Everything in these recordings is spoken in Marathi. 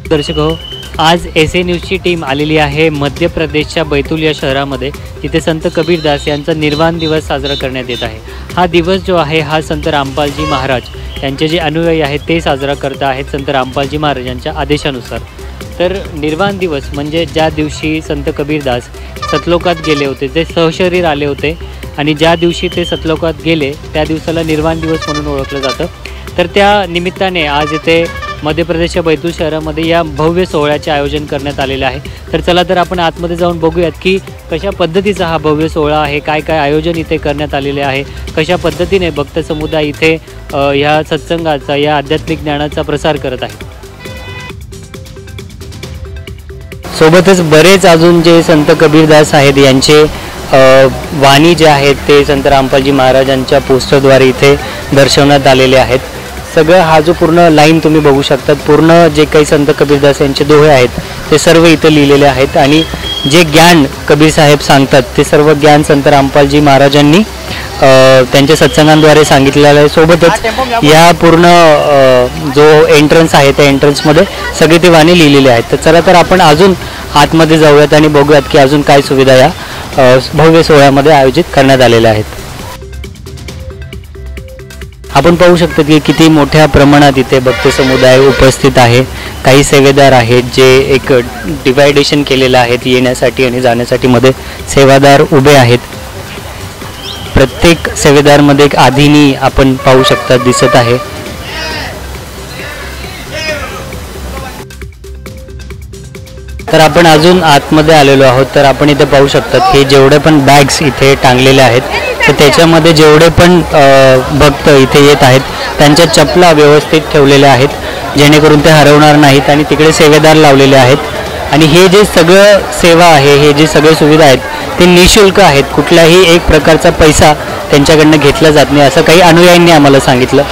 दर्शक हो, आज एस ए न्यूजची टीम आलेली आहे मध्य प्रदेशच्या बैतूल या शहरामध्ये, जिथे संत कबीरदास यांचा निर्वाण दिवस साजरा करण्यात येत आहे। हा दिवस जो आहे हा संत रामपालजी महाराज यांचे जे अनुयायी आहेत ते साजरा करत आहेत संत रामपालजी महाराज यांच्या आदेशानुसार। तर निर्वाण दिवस म्हणजे ज्या दिवशी संत कबीरदास सतलोकात गेले होते, ते सहशरीर आले होते आणि ज्या दिवशी ते सतलोकात गेले त्या दिवसाला निर्वाण दिवस म्हणून ओळखलं जातं। तर त्या निमित्ताने आज इथे मध्य प्रदेशच्या बैतूल शहरामध्ये या भव्य सोहळ्याचे आयोजन करण्यात आलेले आहे। तर चला तर आपण आतमध्ये जाऊन बघूयात की कशा पद्धतीचा हा भव्य सोहळा आहे, काय काय आयोजन इथे करण्यात आलेले आहे, कशा पद्धतीने भक्त समुदाय इथे ह्या सत्संगाचा, या आध्यात्मिक ज्ञानाचा प्रसार करत आहे। सोबतच बरेच अजून जे संत कबीरदास आहेत यांचे वाणी जे आहेत ते संत रामपालजी महाराजांच्या पोस्टरद्वारे इथे दर्शवण्यात आलेले आहेत। सगळं हा जो पूर्ण लाईन तुम्ही बघू शकतात, पूर्ण जे काही संत कबीरदास यांचे दोहे आहेत ते सर्व इथे लिहिलेले आहेत आणि जे ज्ञान कबीर साहेब सांगतात ते सर्व ज्ञान संत रामपालजी महाराजांनी त्यांच्या सत्संगांद्वारे सांगितलेलं आहे। सोबतच या पूर्ण जो एंट्रन्स आहे त्या एंट्रन्समध्ये सगळे ते वाणी लिहिलेले आहेत। तर चला तर आपण अजून आतमध्ये जाऊयात आणि बघूयात की अजून काय सुविधा या भव्य सोहळ्यामध्ये आयोजित करण्यात आलेल्या आहेत। आपण पाहू शकतो की किती मोठ्या प्रमाणात इथे भक्त समुदाय उपस्थित आहे। काही सेवेदार आहेत जे एक डिवायडेशन केलेलं आहे येण्यासाठी आणि जाण्यासाठी, मध्ये सेवादार उभे आहेत। प्रत्येक सेवेदारमध्ये एक आधिनी आपण पाहू शकता दिसत आहे। तर आपण अजून आतमध्ये आलेलो आहोत। तर आपण इथे पाहू शकतात की जेवढे पण बॅग्स इथे टांगलेले आहेत तर त्याच्यामध्ये जेवढे पण भक्त इथे येत आहेत त्यांच्या चपला व्यवस्थित ठेवलेल्या आहेत, जेणेकरून ते हरवणार नाहीत आणि तिकडे सेवेदार लावलेले आहेत। आणि हे जे सगळं सेवा आहे, हे जे सगळे सुविधा आहेत ते निःशुल्क आहेत, कुठलाही एक प्रकारचा पैसा त्यांच्याकडनं घेतला जात नाही, असं काही अनुयायींनी आम्हाला सांगितलं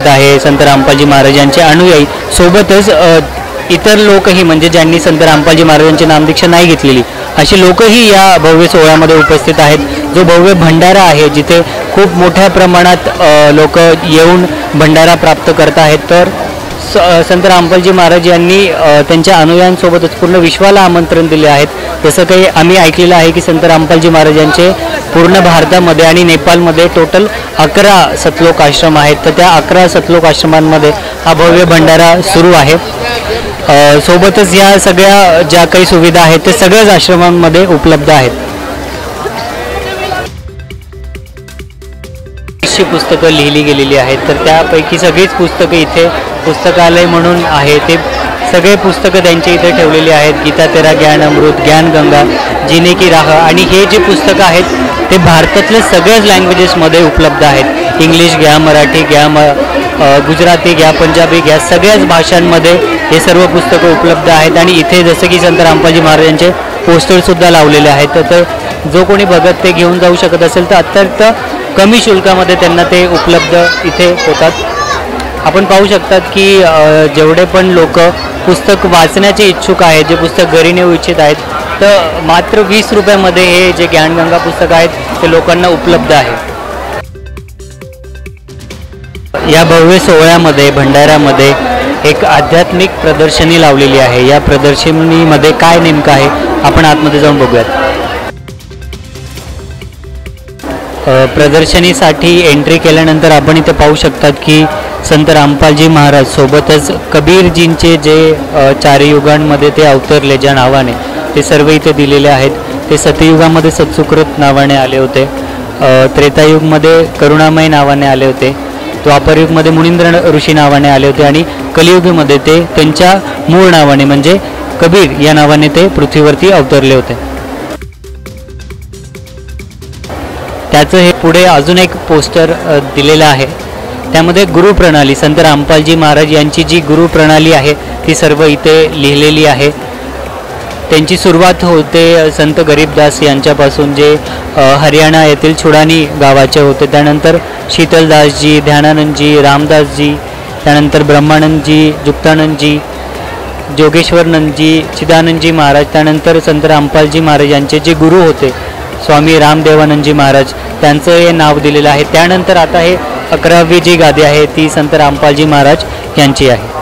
आहे। संत रामपालजी महाराज यांचे अनुयायी सोबतच इतर लोकही, म्हणजे ज्यांनी संत रामपालजी महाराजांची नामदीक्षा नाही घेतलेली अशी लोकही या भव्य सोहळ्यामध्ये उपस्थित आहेत। जो भव्य भंडारा आहे जिथे खूप मोठ्या प्रमाणात लोक येऊन भंडारा प्राप्त करत आहेत। तर संत रामपालजी महाराज यांनी त्यांच्या अनुयायांसोबतच पूर्ण विश्वाला आमंत्रण दिले आहेत। जसं काही आम्ही ऐकलेलं आहे की संत रामपालजी महाराज यांचे पूर्ण भारतामध्ये आणि नेपाळमध्ये टोटल 11 सतलोक आश्रम आहेत। तर त्या 11 सतलोक आश्रमांमध्ये हा भव्य भंडारा सुरू आहे। सोबतच या सगळ्या ज्या काही सुविधा आहेत ते सगळ्याच आश्रमांमध्ये उपलब्ध आहेत। पुस्तकं लिहिली गेलेली आहेत, तर त्यापैकी सगळीच पुस्तकं इथे पुस्तकालय म्हणून आहे, ते सगळे पुस्तकं त्यांचे इथे ठेवलेली आहेत। गीता तेरा ज्ञान अमृत, ज्ञान गंगा, जीने की राह, आणि हे जे पुस्तकं आहेत ते भारतातल्या सगळ्याच लँग्वेजेसमध्ये उपलब्ध आहेत। इंग्लिश घ्या, मराठी घ्या, गुजराती घ्या, पंजाबी घ्या, सगळ्याच भाषांमध्ये हे सर्व पुस्तकं उपलब्ध आहेत। आणि इथे जसं की संत रामपालजी महाराजांचे पोस्टरसुद्धा लावलेले आहेत। तर जो कोणी भगत ते घेऊन जाऊ शकत असेल तर अत्यंत कमी शुल्कामध्ये त्यांना ते उपलब्ध इथे होतात। आपण पाहू शकतात की जेवढे पण लोक पुस्तक वाचण्याचे इच्छुक आहेत, जे पुस्तक घरी नेऊ इच्छित आहेत, तर मात्र 20 रुपयामध्ये हे जे ज्ञानगंगा पुस्तक आहेत ते लोकांना उपलब्ध आहे। या भव्य सोहळ्यामध्ये, भंडाऱ्यामध्ये एक आध्यात्मिक प्रदर्शनी लावलेली आहे। या प्रदर्शनीमध्ये काय नेमकं आहे आपण आतमध्ये जाऊन बघूयात। प्रदर्शनीसाठी एंट्री केल्यानंतर आपण इथे पाहू शकतात की संत रामपालजी महाराज सोबतच कबीरजींचे जे 4 युगांमध्ये ते अवतरले ज्या नावाने, ते सर्व इथे दिलेले आहेत। ते सतयुगामध्ये सत्सुकृत नावाने आले होते, त्रेतायुगमध्ये करुणामय नावाने आले होते, द्वापरयुगमध्ये मुनींद्र ऋषी नावाने आले होते आणि कलियुगमध्ये ते त्यांच्या मूळ नावाने म्हणजे कबीर या नावाने ते पृथ्वीवरती अवतरले होते। त्याचं हे पुढे अजून एक पोस्टर दिलेलं आहे, त्यामध्ये गुरुप्रणाली, संत रामपालजी महाराज यांची जी गुरुप्रणाली आहे ती सर्व इथे लिहिलेली आहे। त्यांची सुरुवात होते संत गरीबदास यांच्यापासून, जे हरियाणा येथील छुडानी गावाचे होते। त्यानंतर शीतलदासजी, ध्यानानंदजी, रामदासजी, त्यानंतर ब्रह्मानंदजी, जुक्तानंदजी, जोगेश्वरनंदजी, चिदानंदजी महाराज, त्यानंतर संत रामपालजी महाराज यांचे जे गुरु होते स्वामी रामदेवानंदजी महाराज, त्यांचं हे नाव दिलेलं आहे। त्यानंतर आता हे 11वी जी गादी आहे ती संत रामपालजी महाराज यांची आहे।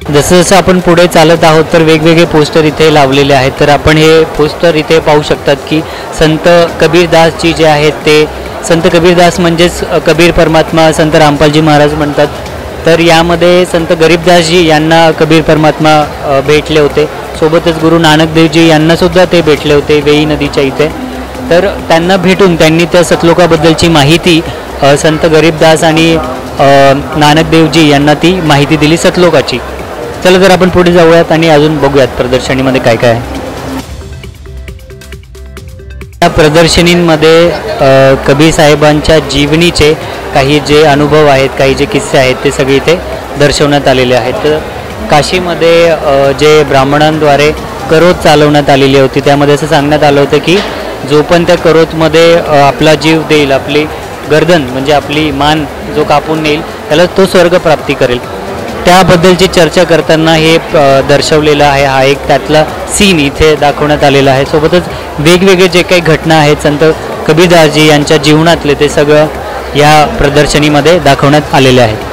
जसं जसं आपण पुढे चालत आहोत तर वेगवेगळे पोस्टर इथे लावलेले आहेत. तर आपण हे पोस्टर इथे पाहू शकतात की संत कबीरदासजी जे आहेत ते संत कबीरदास म्हणजेच कबीर परमात्मा संत रामपालजी महाराज म्हणतात. तर यामध्ये संत गरीबदासजी यांना कबीर परमात्मा भेटले होते. सोबतच गुरु नानक देवजी यांनासुद्धा ते भेटले होते वेई नदीच्या इथे. तर त्यांना भेटून त्यांनी त्या सतलोकाबद्दलची माहिती संत गरीबदास आणि नानक देवजी यांना ती माहिती दिली सतलोकाची. चला तर आपण पुढे जाऊयात आणि अजून बघूयात प्रदर्शनीमध्ये काय काय आहे. या प्रदर्शनींमध्ये कबीर साहेबांच्या जीवनीचे काही जे अनुभव आहेत, काही जे किस्से आहेत ते सगळे इथे दर्शवण्यात आलेले आहेत. तर काशीमध्ये जे ब्राह्मणांद्वारे करोत चालवण्यात आलेली होती त्यामध्ये असं सांगण्यात आलं होतं की जो पण त्या करोतमध्ये आपला जीव देईल, आपली गर्दन म्हणजे आपली मान जो कापून नेईल त्याला तो स्वर्ग प्राप्ती करेल. त्याबद्दलची चर्चा करताना हे दर्शवलेलं आहे. हा एक त्यातला सीन इथे दाखवण्यात आलेला आहे. सोबतच वेगवेगळे जे काही घटना आहेत संत कबीरदासजी यांच्या जीवनातले ते सगळं या प्रदर्शनीमध्ये दाखवण्यात आलेले आहेत.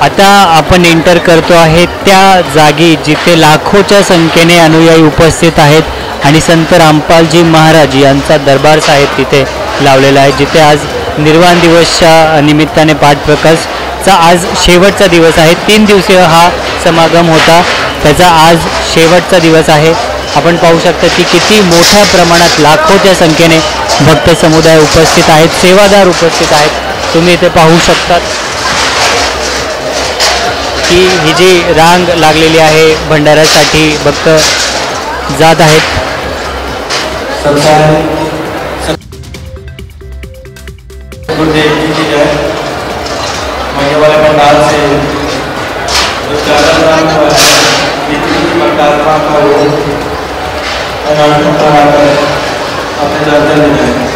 आता आपण एंटर करतो आहे त्या जागी जिथे लाखोच्या संख्येने अनुयायी उपस्थित आहेत आणि संत रामपालजी महाराज यांचा दरबार साहेब तिथे लावलेला आहे. जिथे आज निर्वाण दिवसच्या निमित्ताने पाठप्रकाशचा आज शेवटचा दिवस आहे. 3 दिवसीय हा समागम होता, त्याचा आज शेवटचा दिवस आहे. आपण पाहू शकता की किती मोठ्या प्रमाणात लाखोच्या संख्येने भक्त समुदाय उपस्थित आहेत, सेवादार उपस्थित आहेत. तुम्ही इथे पाहू शकतात की ही जी रांग लागलेली आहे भंडाऱ्यासाठी भक्त जात आहेत. गुरुदेव जी की जय. मगे वाले पंडाल से जो चादर राम हुआ है इतनी पंडाल राम का वो अनाथ अपने चादर ले जाए.